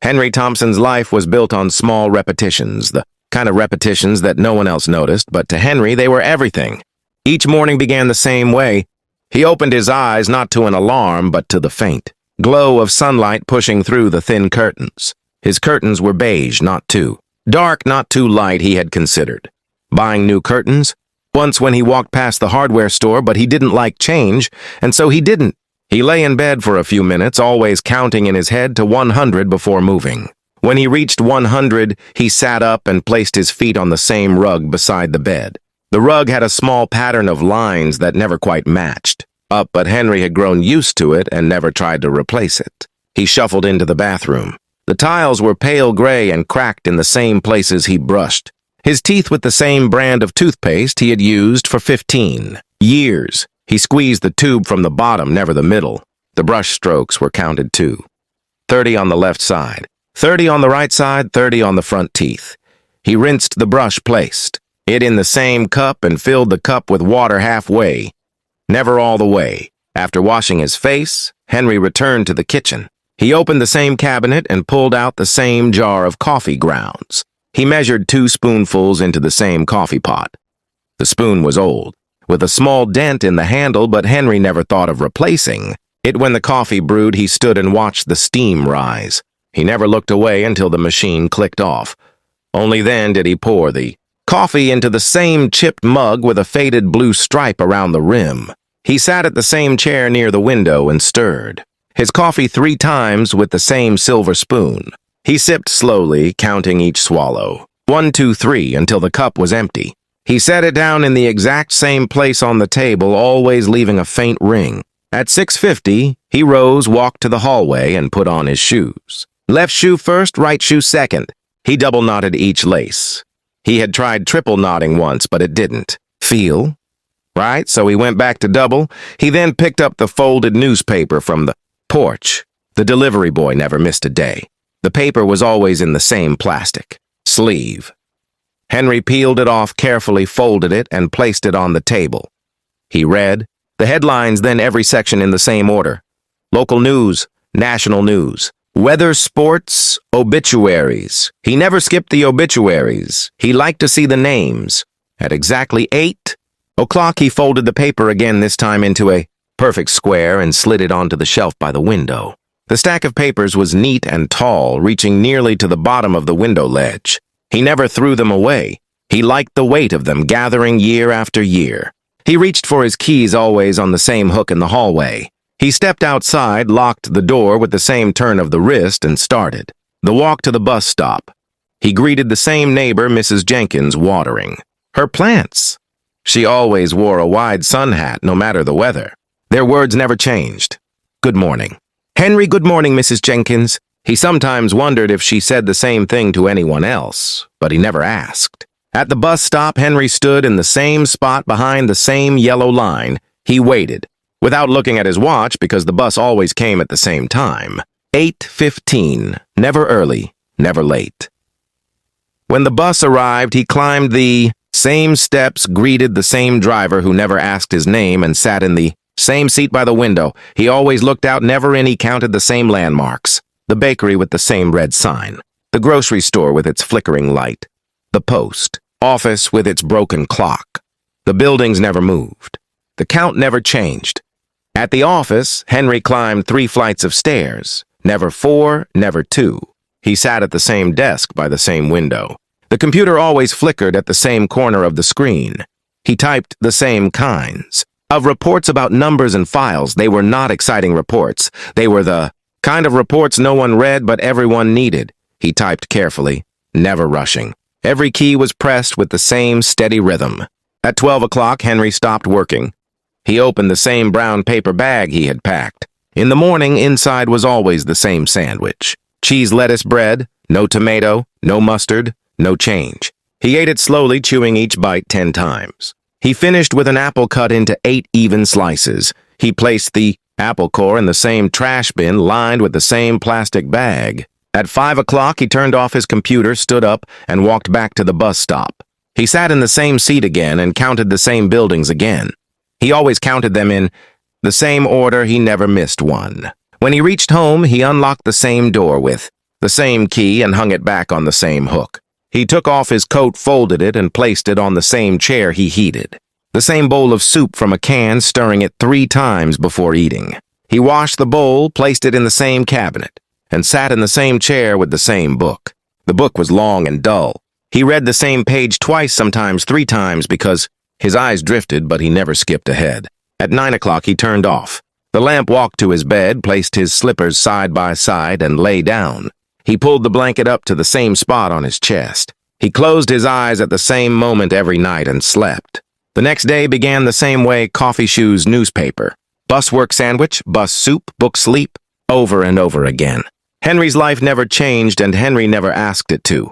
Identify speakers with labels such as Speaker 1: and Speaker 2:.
Speaker 1: Henry Thompson's life was built on small repetitions, the kind of repetitions that no one else noticed, but to Henry they were everything. Each morning began the same way. He opened his eyes not to an alarm, but to the faint glow of sunlight pushing through the thin curtains. His curtains were beige, not too dark, not too light, he had considered buying new curtains once when he walked past the hardware store, but he didn't like change, and so he didn't. He lay in bed for a few minutes, always counting in his head to 100 before moving. When he reached 100, he sat up and placed his feet on the same rug beside the bed. The rug had a small pattern of lines that never quite matched up, but Henry had grown used to it and never tried to replace it. He shuffled into the bathroom. The tiles were pale gray and cracked in the same places he brushed his teeth with the same brand of toothpaste he had used for 15 years. He squeezed the tube from the bottom, never the middle. The brush strokes were counted too. 30 on the left side, 30 on the right side, 30 on the front teeth. He rinsed the brush, placed it in the same cup, and filled the cup with water halfway, never all the way. After washing his face, Henry returned to the kitchen. He opened the same cabinet and pulled out the same jar of coffee grounds. He measured 2 spoonfuls into the same coffee pot. The spoon was old, with a small dent in the handle, but Henry never thought of replacing it. When the coffee brewed, he stood and watched the steam rise. He never looked away until the machine clicked off. Only then did he pour the coffee into the same chipped mug with a faded blue stripe around the rim. He sat at the same chair near the window and stirred his coffee 3 times with the same silver spoon. He sipped slowly, counting each swallow. 1, 2, 3, until the cup was empty. He set it down in the exact same place on the table, always leaving a faint ring. At 6:50, he rose, walked to the hallway, and put on his shoes. Left shoe first, right shoe second. He double-knotted each lace. He had tried triple knotting once, but it didn't feel right, so he went back to double. He then picked up the folded newspaper from the porch. The delivery boy never missed a day. The paper was always in the same plastic sleeve. Henry peeled it off carefully, folded it, and placed it on the table. He read the headlines, then every section in the same order. Local news, national news, weather, sports, obituaries. He never skipped the obituaries. He liked to see the names. At exactly 8 o'clock, he folded the paper again, this time into a perfect square, and slid it onto the shelf by the window. The stack of papers was neat and tall, reaching nearly to the bottom of the window ledge. He never threw them away. He liked the weight of them, gathering year after year. He reached for his keys, always on the same hook in the hallway. He stepped outside, locked the door with the same turn of the wrist, and started the walk to the bus stop. He greeted the same neighbor, Mrs. Jenkins, watering her plants. She always wore a wide sun hat, no matter the weather. Their words never changed. Good morning. Henry, good morning, Mrs. Jenkins. He sometimes wondered if she said the same thing to anyone else, but he never asked. At the bus stop, Henry stood in the same spot behind the same yellow line. He waited, without looking at his watch, because the bus always came at the same time. 8:15, never early, never late. When the bus arrived, he climbed the same steps, greeted the same driver who never asked his name, and sat in the same seat by the window. He always looked out, never in. He counted the same landmarks. The bakery with the same red sign. The grocery store with its flickering light. The post office with its broken clock. The buildings never moved. The count never changed. At the office, Henry climbed 3 flights of stairs. Never 4, never 2. He sat at the same desk by the same window. The computer always flickered at the same corner of the screen. He typed the same kinds of reports about numbers and files. They were not exciting reports. They were the kind of reports no one read but everyone needed. He typed carefully, never rushing. Every key was pressed with the same steady rhythm. At 12 o'clock, Henry stopped working. He opened the same brown paper bag he had packed. In the morning, inside was always the same sandwich. Cheese, lettuce, bread, no tomato, no mustard, no change. He ate it slowly, chewing each bite 10 times. He finished with an apple cut into 8 even slices. He placed the apple core in the same trash bin lined with the same plastic bag. At 5 o'clock, he turned off his computer, stood up, and walked back to the bus stop. He sat in the same seat again and counted the same buildings again. He always counted them in the same order. He never missed one. When he reached home, he unlocked the same door with the same key, and hung it back on the same hook. He took off his coat, folded it, and placed it on the same chair he heated. The same bowl of soup from a can, stirring it 3 times before eating. He washed the bowl, placed it in the same cabinet, and sat in the same chair with the same book. The book was long and dull. He read the same page twice, sometimes 3 times, because his eyes drifted, but he never skipped ahead. At 9 o'clock, he turned off. The lamp walked to his bed, placed his slippers side by side, and lay down. He pulled the blanket up to the same spot on his chest. He closed his eyes at the same moment every night and slept. The next day began the same way: coffee, shoes, newspaper, bus work sandwich, bus soup, book sleep, over and over again. Henry's life never changed, and Henry never asked it to.